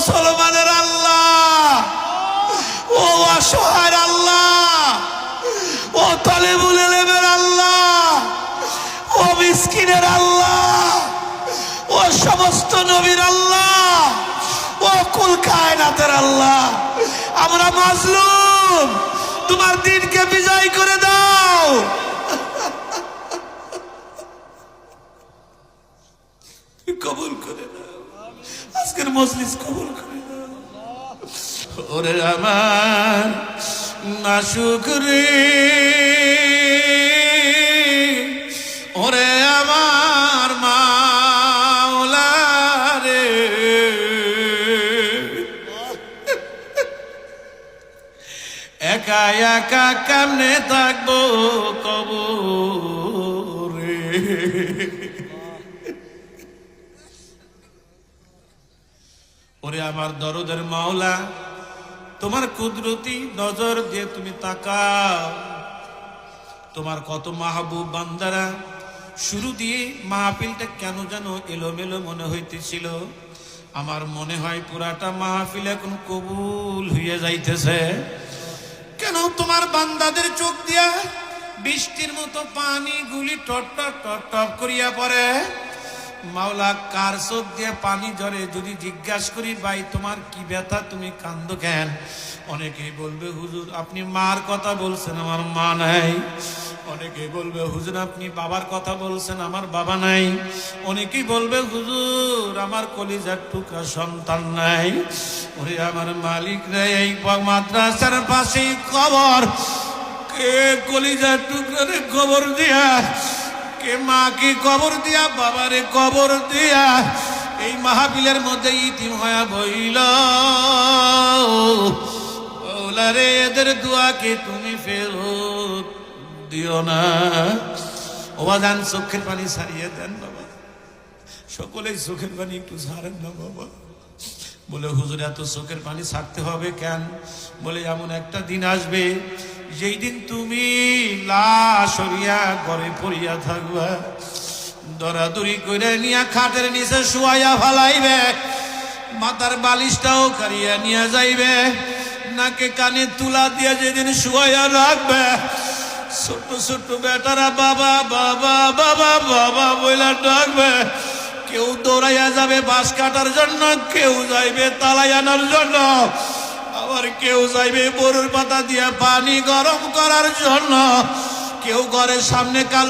মুসলমানের আল্লাহ, ও অসহায়ের আল্লাহ, ও তালেবুল ইলমের আল্লাহ, ও মিসকিনের আল্লাহ, ও সমস্ত নবীর আল্লাহ, ও কুল কায়নাতের আল্লাহ, আমরা মাজলুম, তোমার দিনকে বিজয় করে দাও। কবুল করে দাও, আজকের মজলিস কবুল করে দাও। ওরে আমার নাশুকরি, ওরে আমার মাওলা রে, একা একা কেমনে থাকবো কবরে। ওরে আমার দরদের মাওলা, তোমার কুদরতি নজর দিয়ে তুমি তাকাও। তোমার কত মাহবুব বান্দারা, শুরু দিয়ে মাহফিলটা কেন যেন এলোমেলো মনে হইতেছিল, আমার মনে হয় পুরাটা মাহফিল এখন কবুল হইয়া যাইতেছে। কেন তোমার বান্দাদের চোখ দিয়া বৃষ্টির মতো পানি গুলি টপ টপ টপ টপ করিয়া পড়ে। মাওলা, কার চোখ দিয়ে পানি ঝরে যদি জিজ্ঞাসা করি, ভাই তোমার কি ব্যথা, তুমি কান্দো কেন? অনেকেই বলবে হুজুর আপনি মার কথা বলছেন, আমার মা নাই। অনেকেই বলবে হুজুর আপনি বাবার কথা বলছেন, আমার বাবা নাই। অনেকেই বলবে হুজুর আমার কলিজার টুকরা সন্তান নাই। ওরে আমার মালিক রে, এই মাদ্রাসার পাশেই কবর, কে কলিজার টুকরা রে কবর দিয়া, কে মা কি কবর দিয়া, বাবারে কবর দিয়া এই মাহফিলের মধ্যে ইতিম হয়া বইল। ওলারে এদের দোয়াকে তুমি ফেরত দিও না। ওবাজান চোখের পানি ছাড়িয়ে দেন বাবা, সকলেই চোখের পানি একটু ছাড়েন না বাবা। বলে হুজুর এত চোখের পানি ছাড়তে হবে কেন? বলে এমন একটা দিন আসবে যেই দিন তুমি লাশ হইয়া ঘরে পড়িয়া থাকবা, দরাদরি করে নিয়া খাটের নিচে শুয়াইয়া ফালাইবে, মাথার বালিশটাও কারিয়া নিয়ে যাইবে, নাকে কানে তুলা দিয়ে যেদিন শুয়াইয়া রাখবে, ছোট ছোট বেটারা বাবা বাবা বাবা বাবা বইলা ডাকবে। কেউ দৌড়াইয়া যাবে বাঁশ কাটার জন্য, কেউ যাইবে তালাই আনার জন্য, আবার কেউ যাইবে বরুর পাতা দিয়া পানি গরম করার জন্য, কেউ ঘরের সামনে কাল